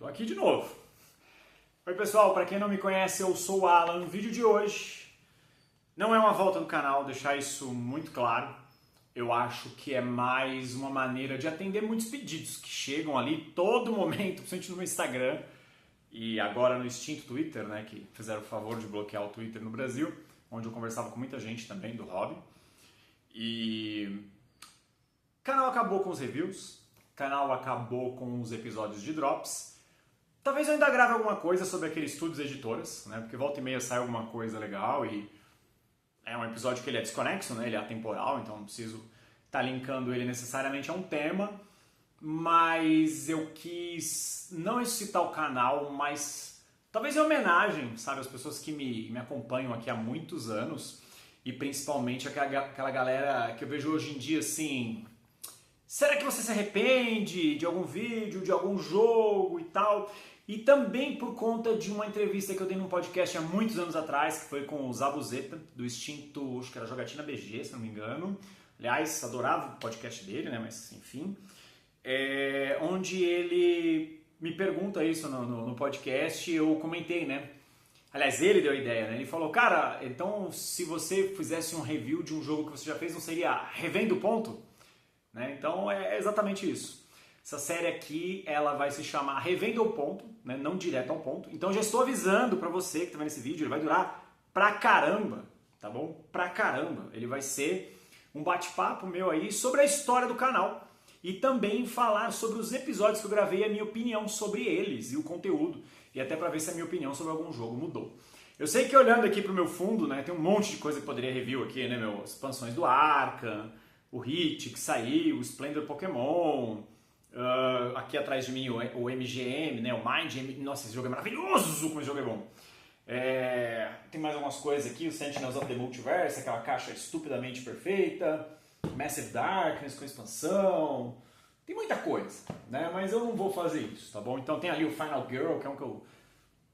Tô aqui de novo. Oi pessoal, para quem não me conhece, eu sou o Alan. O vídeo de hoje não é uma volta no canal, deixar isso muito claro. Eu acho que é mais uma maneira de atender muitos pedidos que chegam ali todo momento, principalmente no Instagram e agora no extinto Twitter, né, que fizeram o favor de bloquear o Twitter no Brasil, onde eu conversava com muita gente também do hobby. E o canal acabou com os reviews, o canal acabou com os episódios de drops. Talvez eu ainda grave alguma coisa sobre aqueles estúdios editoras, né? Porque volta e meia sai alguma coisa legal e é um episódio que ele é desconexo, né? Ele é atemporal, então não preciso estar linkando ele necessariamente a um tema. Mas eu quis não ressuscitar o canal, mas talvez em homenagem, sabe, às pessoas que me acompanham aqui há muitos anos e principalmente aquela galera que eu vejo hoje em dia assim... Será que você se arrepende de algum vídeo, de algum jogo e tal? E também por conta de uma entrevista que eu dei num podcast há muitos anos atrás, que foi com o Zabuzeta, do extinto, acho que era Jogatina BG, se não me engano. Aliás, adorava o podcast dele, né? Mas enfim. Onde ele me pergunta isso no podcast, eu comentei, né? Aliás, ele deu a ideia, né? Ele falou, cara, então se você fizesse um review de um jogo que você já fez, não seria Revendo Ponto? Né? Então é exatamente isso. Essa série aqui, ela vai se chamar Revendo ao Ponto, né? Não direto ao ponto. Então já estou avisando pra você que tá vendo esse vídeo, ele vai durar pra caramba, tá bom? Pra caramba. Ele vai ser um bate-papo meu aí sobre a história do canal e também falar sobre os episódios que eu gravei e a minha opinião sobre eles e o conteúdo. E até pra ver se a minha opinião sobre algum jogo mudou. Eu sei que olhando aqui pro meu fundo, né, tem um monte de coisa que poderia review aqui, né, meu? Expansões do Arkham, o Hit que saiu, o Splendor Pokémon, aqui atrás de mim o MGM, né, o Mind, nossa, esse jogo é maravilhoso, como esse jogo é bom. Tem mais algumas coisas aqui, o Sentinels of the Multiverse, aquela caixa estupidamente perfeita, Massive Darkness com expansão, tem muita coisa, né, mas eu não vou fazer isso, tá bom? Então tem ali o Final Girl, que é um que eu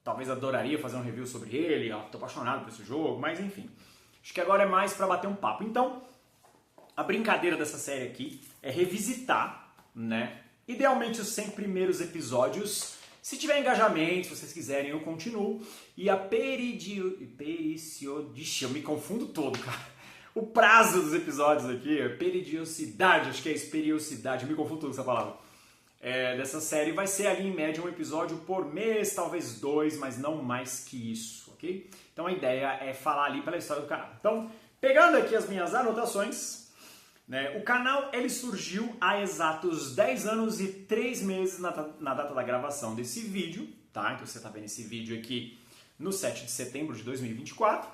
talvez adoraria fazer um review sobre ele, tô apaixonado por esse jogo, mas enfim, acho que agora é mais pra bater um papo. Então, a brincadeira dessa série aqui é revisitar, né? Idealmente os 100 primeiros episódios. Se tiver engajamento, se vocês quiserem, eu continuo. E a periodicidade, eu me confundo todo, cara. O prazo dos episódios aqui, a periodicidade, acho que é isso, periodicidade, eu me confundo tudo com essa palavra. Dessa série vai ser ali em média um episódio por mês, talvez 2, mas não mais que isso, ok? Então a ideia é falar ali pela história do canal. Então, pegando aqui as minhas anotações... O canal ele surgiu há exatos 10 anos e 3 meses na data da gravação desse vídeo, tá? Então você está vendo esse vídeo aqui no 7 de setembro de 2024.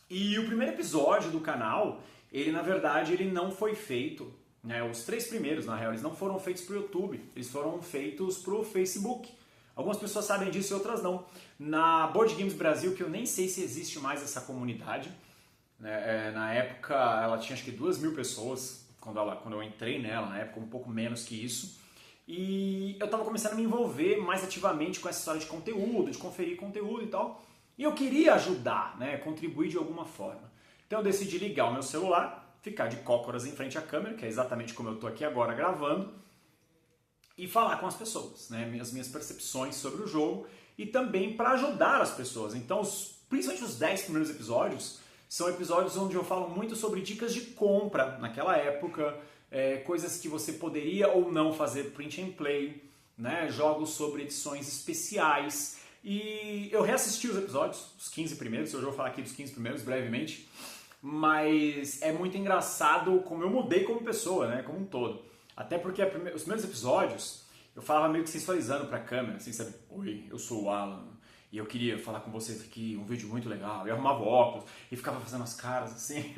E o primeiro episódio do canal, ele na verdade ele não foi feito, né? Os 3 primeiros, na real, eles não foram feitos para o YouTube, eles foram feitos para o Facebook. Algumas pessoas sabem disso e outras não. Na Board Games Brasil, que eu nem sei se existe mais essa comunidade, na época ela tinha acho que 2.000 pessoas quando eu entrei nela, na época um pouco menos que isso, e eu estava começando a me envolver mais ativamente com essa história de conteúdo, de conferir conteúdo e tal, e eu queria ajudar, né, contribuir de alguma forma. Então eu decidi ligar o meu celular, ficar de cócoras em frente à câmera, que é exatamente como eu estou aqui agora gravando, e falar com as pessoas, né, as minhas percepções sobre o jogo e também para ajudar as pessoas. Então principalmente os 10 primeiros episódios são episódios onde eu falo muito sobre dicas de compra naquela época, coisas que você poderia ou não fazer print and play, né? Jogos sobre edições especiais. E eu reassisti os episódios, os 15 primeiros, hoje eu vou falar aqui dos 15 primeiros brevemente, mas é muito engraçado como eu mudei como pessoa, né? Como um todo. Até porque os primeiros episódios eu falava meio que sensualizando pra câmera, assim, sabe? Oi, eu sou o Alan. E eu queria falar com vocês aqui, um vídeo muito legal. Eu arrumava óculos e ficava fazendo as caras assim.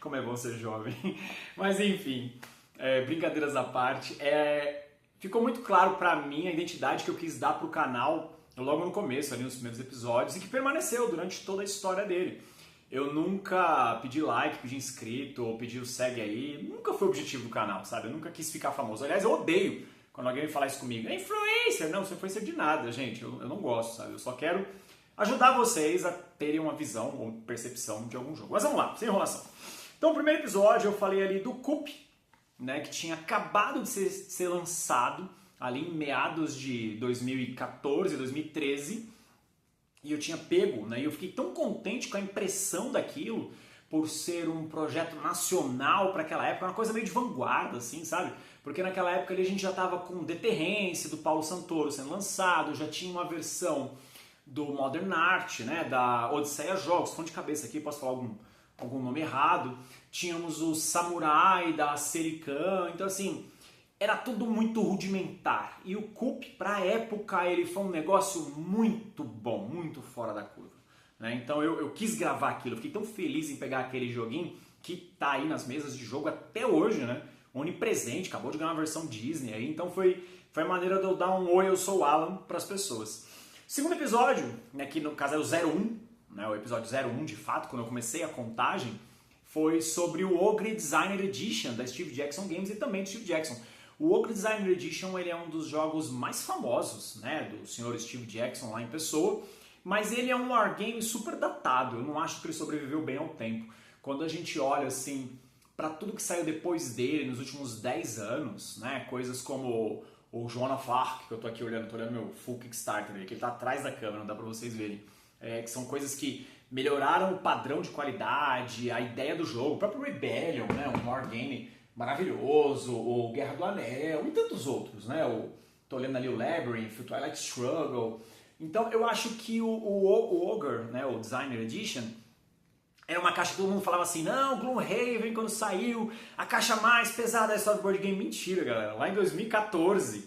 Como é bom ser jovem. Mas enfim, brincadeiras à parte. Ficou muito claro pra mim a identidade que eu quis dar pro canal logo no começo, ali nos primeiros episódios, e que permaneceu durante toda a história dele. Eu nunca pedi like, pedi inscrito ou pedi o segue aí. Nunca foi o objetivo do canal, sabe? Eu nunca quis ficar famoso. Aliás, eu odeio quando alguém me fala isso comigo. É influencer! Não, não sou influencer de nada, gente. Eu não gosto, sabe? Eu só quero ajudar vocês a terem uma visão ou percepção de algum jogo. Mas vamos lá, sem enrolação. Então, no primeiro episódio eu falei ali do Coop, né, que tinha acabado de ser lançado ali em meados de 2014, 2013, e eu tinha pego, né? E eu fiquei tão contente com a impressão daquilo, por ser um projeto nacional para aquela época, uma coisa meio de vanguarda, assim, sabe? Porque naquela época ali a gente já estava com Deterrence, do Paulo Santoro, sendo lançado, já tinha uma versão do Modern Art, né? Da Odisseia Jogos, tô de cabeça aqui, posso falar algum nome errado. Tínhamos o Samurai, da Serican, então assim, era tudo muito rudimentar. E o Coup, pra época, ele foi um negócio muito bom, muito fora da curva. Né? Então eu quis gravar aquilo, eu fiquei tão feliz em pegar aquele joguinho que tá aí nas mesas de jogo até hoje, né? Onipresente, acabou de ganhar uma versão Disney aí, então foi a maneira de eu dar um oi, eu sou o Alan pras pessoas. Segundo episódio, né, que no caso é o 01, né, o episódio 01 de fato, quando eu comecei a contagem, foi sobre o Ogre Designer Edition da Steve Jackson Games e também do Steve Jackson. O Ogre Designer Edition ele é um dos jogos mais famosos, né, do senhor Steve Jackson lá em pessoa, mas ele é um wargame super datado, eu não acho que ele sobreviveu bem ao tempo. Quando a gente olha assim para tudo que saiu depois dele nos últimos 10 anos, né, coisas como o Joan of Arc, que eu tô aqui olhando, meu full Kickstarter, que ele tá atrás da câmera, não dá para vocês verem, que são coisas que melhoraram o padrão de qualidade, a ideia do jogo, o próprio Rebellion, né, um wargame maravilhoso, o Guerra do Anel e tantos outros, né, tô olhando ali o Labyrinth, o Twilight Struggle. Então eu acho que o Ogre, né, o Designer Edition, era uma caixa que todo mundo falava assim, não, Gloomhaven quando saiu, a caixa mais pesada da história do board game. Mentira, galera. Lá em 2014,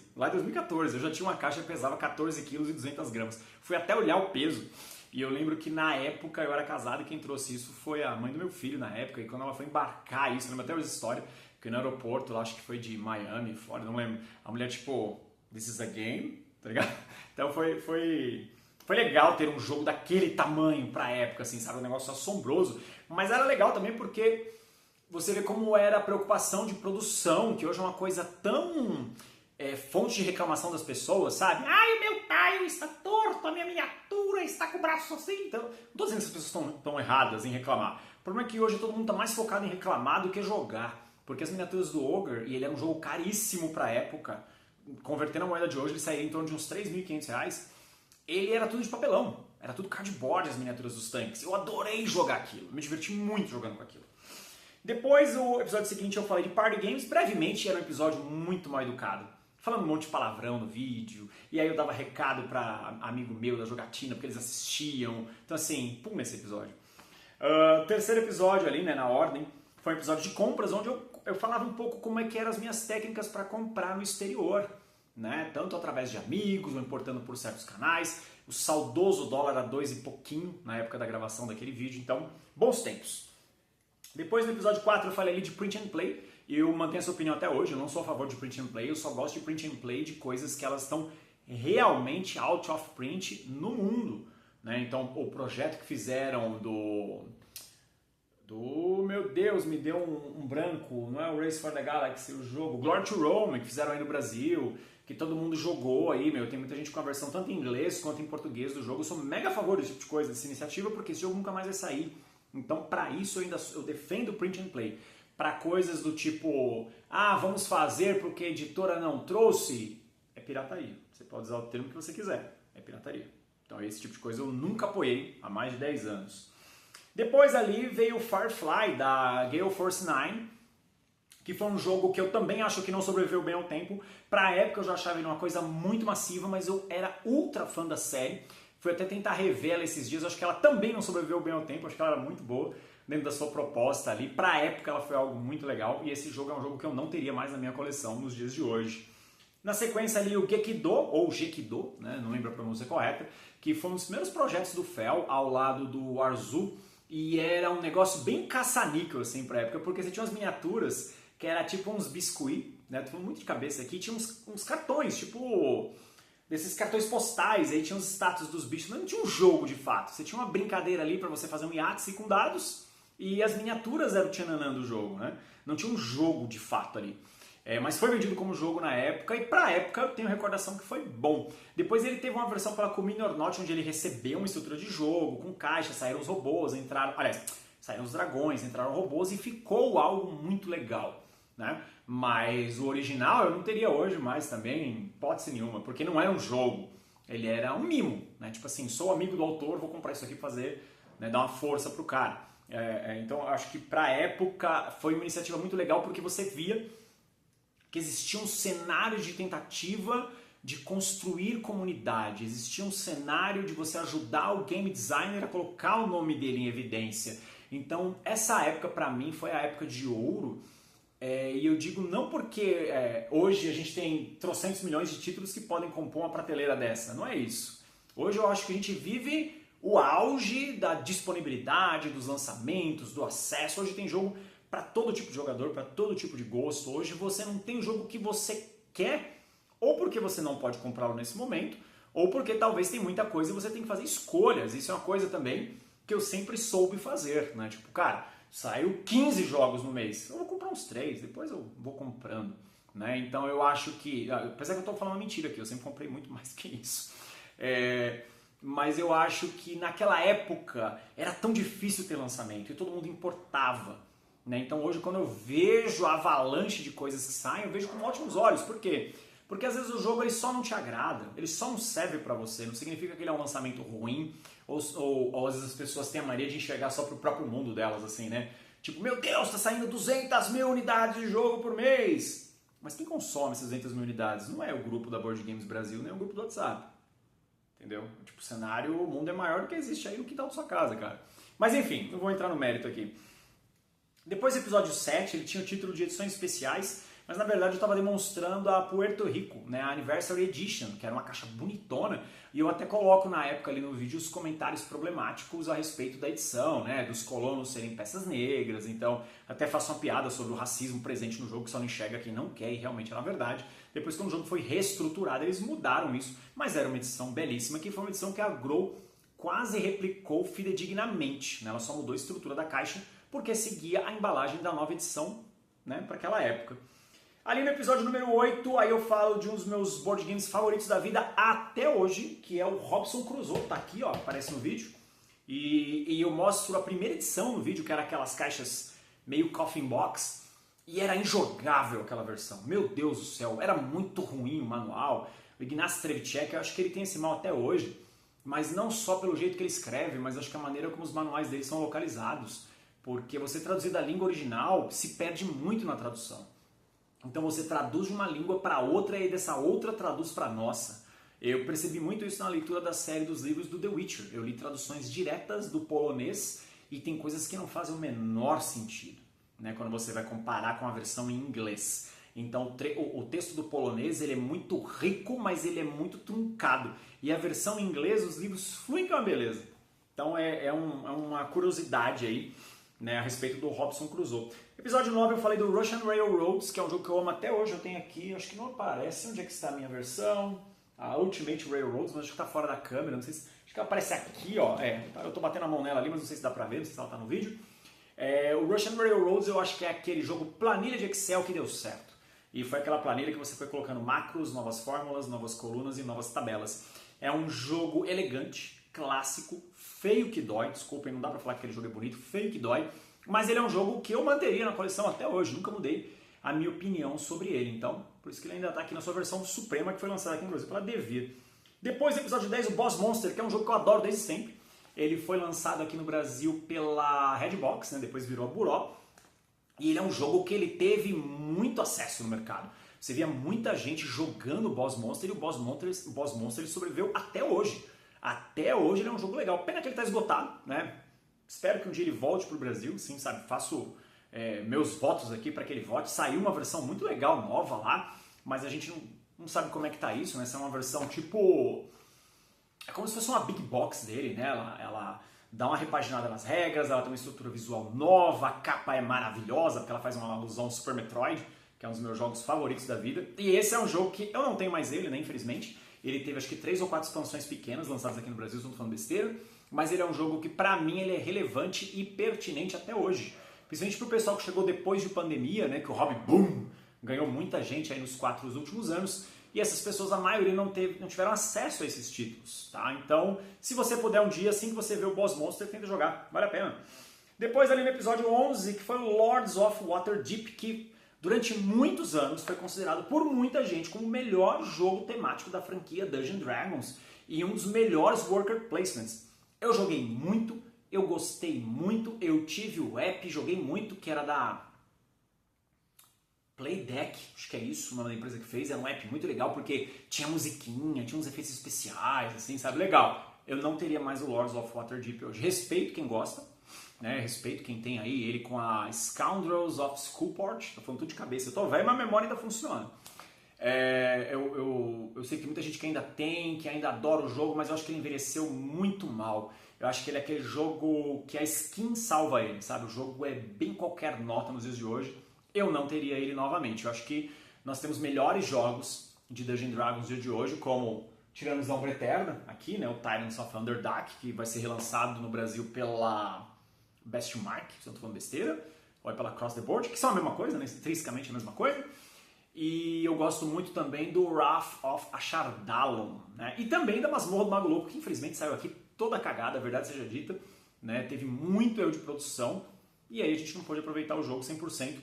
eu já tinha uma caixa que pesava 14 kg e 200 gramas. Fui até olhar o peso. E eu lembro que na época eu era casado e quem trouxe isso foi a mãe do meu filho na época. E quando ela foi embarcar isso, eu lembro até hoje a história, que no aeroporto, lá acho que foi de Miami, Flórida, não lembro. A mulher tipo, this is a game, tá ligado? Então foi legal ter um jogo daquele tamanho pra época, assim, sabe? Um negócio assombroso. Mas era legal também porque você vê como era a preocupação de produção, que hoje é uma coisa tão fonte de reclamação das pessoas, sabe? Ai, o meu tile está torto, a minha miniatura está com o braço assim. Então, não tô dizendo que as pessoas estão erradas em reclamar. O problema é que hoje todo mundo está mais focado em reclamar do que jogar. Porque as miniaturas do Ogre, e ele é um jogo caríssimo pra época, convertendo a moeda de hoje, ele sairia em torno de uns R$3.500. Ele era tudo de papelão, era tudo cardboard as miniaturas dos tanques. Eu adorei jogar aquilo, me diverti muito jogando com aquilo. Depois, o episódio seguinte, eu falei de party games. Brevemente, era um episódio muito mal educado, falando um monte de palavrão no vídeo, e aí eu dava recado pra amigo meu da jogatina, porque eles assistiam. Então assim, pum, esse episódio. Terceiro episódio ali, né, na ordem, foi um episódio de compras, onde eu falava um pouco como é que eram as minhas técnicas para comprar no exterior. Né? Tanto através de amigos, ou importando por certos canais. O saudoso dólar a 2 e pouquinho na época da gravação daquele vídeo, então, bons tempos. Depois no episódio 4 eu falei ali de print and play, e eu mantenho essa opinião até hoje, eu não sou a favor de print and play, eu só gosto de print and play de coisas que elas estão realmente out of print no mundo. Né? Então, o projeto que fizeram meu Deus, me deu um branco, não é o Race for the Galaxy, o jogo Glory to Rome, que fizeram aí no Brasil, que todo mundo jogou aí, tem muita gente com a versão tanto em inglês quanto em português do jogo. Eu sou mega a favor desse tipo de coisa, dessa iniciativa, porque esse jogo nunca mais vai sair. Então, para isso, eu defendo print and play. Para coisas do tipo, vamos fazer porque a editora não trouxe, é pirataria. Você pode usar o termo que você quiser, é pirataria. Então, esse tipo de coisa eu nunca apoiei há mais de 10 anos. Depois ali veio o Firefly, da Gale Force 9, que foi um jogo que eu também acho que não sobreviveu bem ao tempo. Pra época eu já achava ele uma coisa muito massiva, mas eu era ultra fã da série. Fui até tentar rever ela esses dias, acho que ela também não sobreviveu bem ao tempo, acho que ela era muito boa dentro da sua proposta ali. Pra época ela foi algo muito legal, e esse jogo é um jogo que eu não teria mais na minha coleção nos dias de hoje. Na sequência ali o Gekido, ou Gekido, né, não lembro a pronúncia correta, que foi um dos primeiros projetos do Fel, ao lado do Arzu, e era um negócio bem caça-níquel assim pra época, porque você tinha umas miniaturas que era tipo uns biscuit, né? Tô falando muito de cabeça aqui, tinha uns cartões, tipo desses cartões postais, aí tinha os status dos bichos, mas não tinha um jogo de fato. Você tinha uma brincadeira ali pra você fazer um Yahtzee com dados e as miniaturas eram o tchananã do jogo, né? Não tinha um jogo de fato ali. Mas foi vendido como jogo na época e pra época eu tenho recordação que foi bom. Depois ele teve uma versão pela Kumino or Not, onde ele recebeu uma estrutura de jogo, com caixa, saíram os robôs, saíram os dragões, entraram robôs e ficou algo muito legal. Né? Mas o original eu não teria hoje mais também, hipótese nenhuma, porque não era um jogo, ele era um mimo, né? Tipo assim, sou amigo do autor, vou comprar isso aqui pra fazer, né, dar uma força pro cara. Então acho que pra época foi uma iniciativa muito legal porque você via que existia um cenário de tentativa de construir comunidade, existia um cenário de você ajudar o game designer a colocar o nome dele em evidência. Então essa época pra mim foi a época de ouro. E eu digo não porque hoje a gente tem trocentos milhões de títulos que podem compor uma prateleira dessa, não é isso. Hoje eu acho que a gente vive o auge da disponibilidade, dos lançamentos, do acesso. Hoje tem jogo para todo tipo de jogador, para todo tipo de gosto. Hoje você não tem jogo que você quer, ou porque você não pode comprá-lo nesse momento, ou porque talvez tem muita coisa e você tem que fazer escolhas. Isso é uma coisa também que eu sempre soube fazer, né? Tipo, cara, saiu 15 jogos no mês, eu vou comprar uns 3, depois eu vou comprando, né? Então eu acho que, apesar que eu estou falando uma mentira aqui, eu sempre comprei muito mais que isso. Mas eu acho que naquela época era tão difícil ter lançamento e todo mundo importava, né? Então hoje quando eu vejo a avalanche de coisas que saem, eu vejo com ótimos olhos. Por quê? Porque às vezes o jogo ele só não te agrada, ele só não serve pra você, não significa que ele é um lançamento ruim, ou às vezes as pessoas têm a mania de enxergar só pro próprio mundo delas, assim, né? Tipo, meu Deus, tá saindo 200 mil unidades de jogo por mês! Mas quem consome essas 200 mil unidades não é o grupo da Board Games Brasil, nem o grupo do WhatsApp. Entendeu? Tipo, o cenário, o mundo é maior do que existe aí no quintal da sua casa, cara. Mas enfim, não vou entrar no mérito aqui. Depois do episódio 7, ele tinha o título de edições especiais, mas na verdade eu estava demonstrando a Puerto Rico, né, a Anniversary Edition, que era uma caixa bonitona, e eu até coloco na época ali no vídeo os comentários problemáticos a respeito da edição, né, dos colonos serem peças negras, então até faço uma piada sobre o racismo presente no jogo, que só não enxerga quem não quer, e realmente era verdade. Depois, quando o jogo foi reestruturado, eles mudaram isso, mas era uma edição belíssima, que foi uma edição que a Grow quase replicou fidedignamente, né, ela só mudou a estrutura da caixa, porque seguia a embalagem da nova edição, né, para aquela época. Ali no episódio número 8, aí eu falo de um dos meus board games favoritos da vida até hoje, que é o Robinson Crusoe. Tá aqui, ó, aparece no vídeo. E eu mostro a primeira edição no vídeo, que era aquelas caixas meio coffin box, e era injogável aquela versão. Meu Deus do céu, era muito ruim o manual. O Ignacy Trzewiczek, eu acho que ele tem esse mal até hoje, mas não só pelo jeito que ele escreve, mas acho que a maneira como os manuais dele são localizados. Porque você traduzir da língua original se perde muito na tradução. Então você traduz de uma língua para outra e dessa outra traduz para a nossa. Eu percebi muito isso na leitura da série dos livros do The Witcher. Eu li traduções diretas do polonês e tem coisas que não fazem o menor sentido, né, quando você vai comparar com a versão em inglês. Então o texto do polonês ele é muito rico, mas ele é muito truncado. E a versão em inglês, os livros fluem com uma beleza. Então é uma curiosidade aí, né, a respeito do Robinson Crusoe. Episódio 9 eu falei do Russian Railroads, que é um jogo que eu amo até hoje. Eu tenho aqui, acho que não aparece onde é que está a minha versão, a Ultimate Railroads, mas acho que está fora da câmera, não sei se... Acho que aparece aqui, ó. Eu estou batendo a mão nela ali, mas não sei se dá pra ver, não sei se ela está no vídeo. O Russian Railroads eu acho que é aquele jogo planilha de Excel que deu certo. E foi aquela planilha que você foi colocando macros, novas fórmulas, novas colunas e novas tabelas. É um jogo elegante, clássico, feio que dói. Desculpem, não dá pra falar que aquele jogo é bonito, feio que dói. Mas ele é um jogo que eu manteria na coleção até hoje, nunca mudei a minha opinião sobre ele. Então, por isso que ele ainda está aqui na sua versão suprema, que foi lançada aqui no Brasil pela Devir. Depois do episódio 10, o Boss Monster, que é um jogo que eu adoro desde sempre. Ele foi lançado aqui no Brasil pela Redbox, né? Depois virou a Buró. E ele é um jogo que ele teve muito acesso no mercado. Você via muita gente jogando o Boss Monster e o Boss Monster ele sobreviveu até hoje. Até hoje ele é um jogo legal. Pena que ele está esgotado, né? Espero que um dia ele volte para o Brasil, sim, sabe? Faço meus votos aqui para que ele volte. Saiu uma versão muito legal, nova lá, mas a gente não sabe como é que tá isso, né? Essa é uma versão tipo... É como se fosse uma big box dele, né? Ela dá uma repaginada nas regras, ela tem uma estrutura visual nova, a capa é maravilhosa, porque ela faz uma alusão ao Super Metroid, que é um dos meus jogos favoritos da vida. E esse é um jogo que eu não tenho mais ele, né? Infelizmente. Ele teve acho que 3 ou 4 expansões pequenas lançadas aqui no Brasil, não tô falando besteira. Mas ele é um jogo que, pra mim, ele é relevante e pertinente até hoje. Principalmente pro pessoal que chegou depois de pandemia, né, que o hobby, boom, ganhou muita gente aí nos 4 últimos anos. E essas pessoas, a maioria, não tiveram acesso a esses títulos, tá? Então, se você puder um dia, assim que você vê o Boss Monster, tenta jogar, vale a pena. Depois, ali no episódio 11, que foi o Lords of Waterdeep, que durante muitos anos foi considerado por muita gente como o melhor jogo temático da franquia Dungeons & Dragons e um dos melhores worker placements. Eu joguei muito, eu gostei muito, eu tive o app, joguei muito, que era da Playdeck, acho que é isso, o nome da empresa que fez. Era um app muito legal porque tinha musiquinha, tinha uns efeitos especiais, assim, sabe? Legal. Eu não teria mais o Lords of Waterdeep hoje. Respeito quem gosta, né? Respeito quem tem aí ele com a Scoundrels of Skullport. Tô falando tudo de cabeça. Eu tô velho, mas a memória ainda funciona. Eu sei que muita gente que ainda tem, que ainda adora o jogo, mas eu acho que ele envelheceu muito mal. Eu acho que ele é aquele jogo que a skin salva ele, sabe? O jogo é bem qualquer nota nos dias de hoje. Eu não teria ele novamente. Eu acho que nós temos melhores jogos de Dungeons & Dragons nos dias de hoje, como Tiranos da Umbra Eterna, aqui, né? O Tyrants of Underdark, que vai ser relançado no Brasil pela Bastion Mark, se eu não tô falando besteira, ou é pela Cross the Board, que são a mesma coisa, né? Intrinsecamente a mesma coisa. E eu gosto muito também do Wrath of Ashardalon, né? E também da Masmorra do Mago Louco, que infelizmente saiu aqui toda cagada, a verdade seja dita, né? Teve muito erro de produção, e aí a gente não pôde aproveitar o jogo 100%.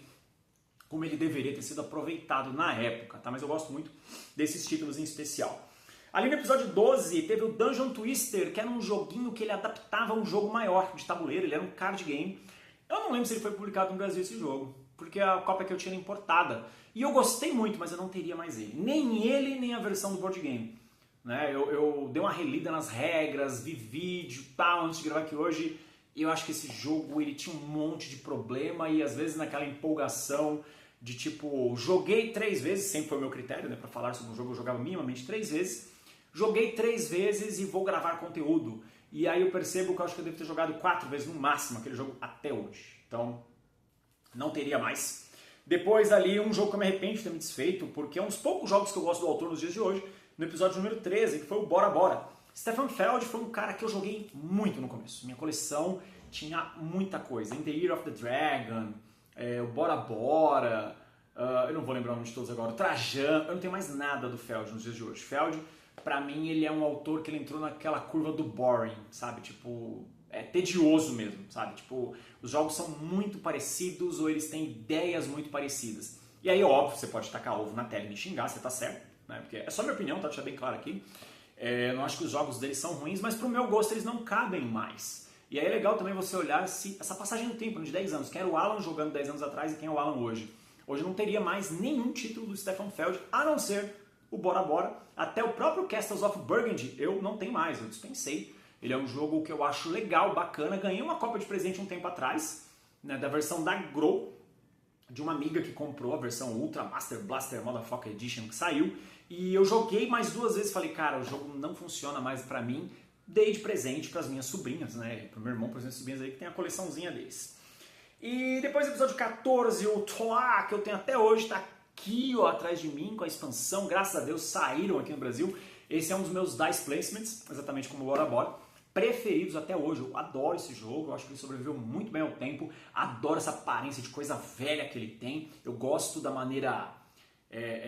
Como ele deveria ter sido aproveitado na época, tá? Mas eu gosto muito desses títulos em especial. Ali no episódio 12 teve o Dungeon Twister, que era um joguinho que ele adaptava a um jogo maior de tabuleiro, ele era um card game. Eu não lembro se ele foi publicado no Brasil esse jogo, porque a cópia que eu tinha era importada. E eu gostei muito, mas eu não teria mais ele. Nem ele, nem a versão do board game. Né? Eu dei uma relida nas regras, vi vídeo e tal, antes de gravar aqui hoje. E eu acho que esse jogo ele tinha um monte de problema e às vezes naquela empolgação de tipo, joguei 3 vezes, sempre foi o meu critério, né, para falar sobre um jogo, eu jogava minimamente 3 vezes, joguei 3 vezes e vou gravar conteúdo. E aí eu percebo que eu acho que eu devo ter jogado 4 vezes no máximo aquele jogo até hoje. Então, não teria mais. Depois ali, um jogo que eu me arrependo de ter me desfeito, porque é um dos poucos jogos que eu gosto do autor nos dias de hoje, no episódio número 13, que foi o Bora Bora. Stefan Feld foi um cara que eu joguei muito no começo. Minha coleção tinha muita coisa. In the Year of the Dragon, o Bora Bora, eu não vou lembrar o nome de todos agora, o Trajan, eu não tenho mais nada do Feld nos dias de hoje. Feld, pra mim, ele é um autor que ele entrou naquela curva do boring, sabe? Tipo, é tedioso mesmo, sabe? Tipo, os jogos são muito parecidos ou eles têm ideias muito parecidas. E aí, óbvio, você pode tacar ovo na tela e me xingar, você tá certo, né? Porque é só minha opinião, tá? Deixar bem claro aqui. Eu não acho que os jogos deles são ruins, mas pro meu gosto eles não cabem mais. E aí é legal também você olhar se essa passagem do tempo, de 10 anos, quem era o Alan jogando 10 anos atrás e quem é o Alan hoje. Hoje não teria mais nenhum título do Stefan Feld, a não ser o Bora Bora. Até o próprio Castles of Burgundy eu não tenho mais, eu dispensei. Ele é um jogo que eu acho legal, bacana. Ganhei uma cópia de presente um tempo atrás, né, da versão da Grow, de uma amiga que comprou a versão Ultra Master Blaster Motherfucker Edition que saiu. E eu joguei mais 2 vezes, falei, cara, o jogo não funciona mais pra mim. Dei de presente pras minhas sobrinhas, né? Pro meu irmão, pras minhas sobrinhas aí, que tem a coleçãozinha deles. E depois do episódio 14, o Toa, que eu tenho até hoje, tá aqui, ó, atrás de mim, com a expansão. Graças a Deus, saíram aqui no Brasil. Esse é um dos meus dice placements, exatamente como o Bora Bora, preferidos até hoje. Eu adoro esse jogo, eu acho que ele sobreviveu muito bem ao tempo. Adoro essa aparência de coisa velha que ele tem. Eu gosto da maneira...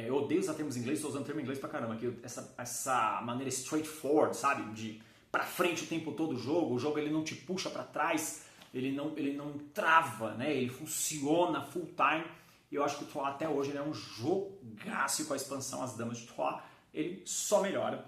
eu odeio usar termos em inglês, estou usando termo em inglês pra caramba aqui. Essa maneira straightforward, sabe? De pra frente o tempo todo o jogo ele não te puxa pra trás, ele não trava, né? Ele funciona full time. E eu acho que o Troá até hoje ele é um jogaço, com a expansão As Damas de Troá, ele só melhora.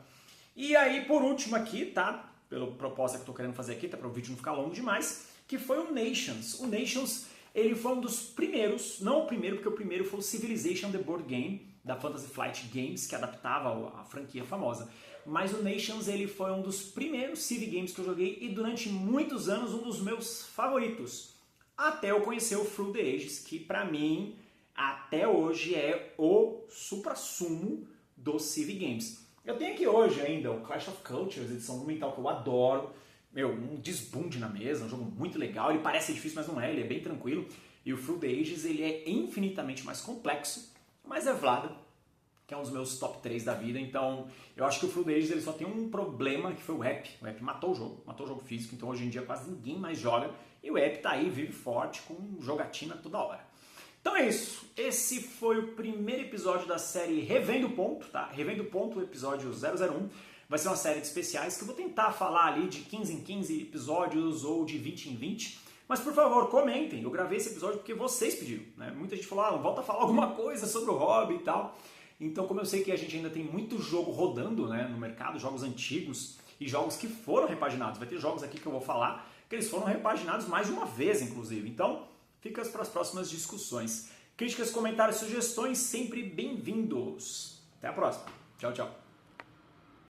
E aí, por último aqui, tá? Pela proposta que eu tô querendo fazer aqui, tá? Para o vídeo não ficar longo demais, que foi o Nations. O Nations, ele foi um dos primeiros, não o primeiro, porque o primeiro foi o Civilization The Board Game, da Fantasy Flight Games, que adaptava a franquia famosa. Mas o Nations, ele foi um dos primeiros Civ Games que eu joguei e durante muitos anos um dos meus favoritos. Até eu conhecer o Through the Ages, que pra mim, até hoje, é o supra-sumo dos Civ Games. Eu tenho aqui hoje ainda o Clash of Cultures, edição monumental, que eu adoro. Um desbunde na mesa, um jogo muito legal. Ele parece difícil, mas não é, ele é bem tranquilo. E o Through the Ages, ele é infinitamente mais complexo, mas é Vlada, que é um dos meus top 3 da vida. Então, eu acho que o Through the Ages ele só tem um problema, que foi o app. O app matou o jogo físico, então hoje em dia quase ninguém mais joga. E o app tá aí, vive forte, com jogatina toda hora. Então é isso. Esse foi o primeiro episódio da série Revendo Ponto, tá? Revendo Ponto, episódio 001. Vai ser uma série de especiais que eu vou tentar falar ali de 15 em 15 episódios ou de 20 em 20. Mas por favor, comentem. Eu gravei esse episódio porque vocês pediram, né? Muita gente falou, volta a falar alguma coisa sobre o hobby e tal. Então, como eu sei que a gente ainda tem muito jogo rodando, né, no mercado, jogos antigos e jogos que foram repaginados. Vai ter jogos aqui que eu vou falar que eles foram repaginados mais de uma vez, inclusive. Então, fica para as próximas discussões. Críticas, comentários, sugestões, sempre bem-vindos. Até a próxima. Tchau, tchau.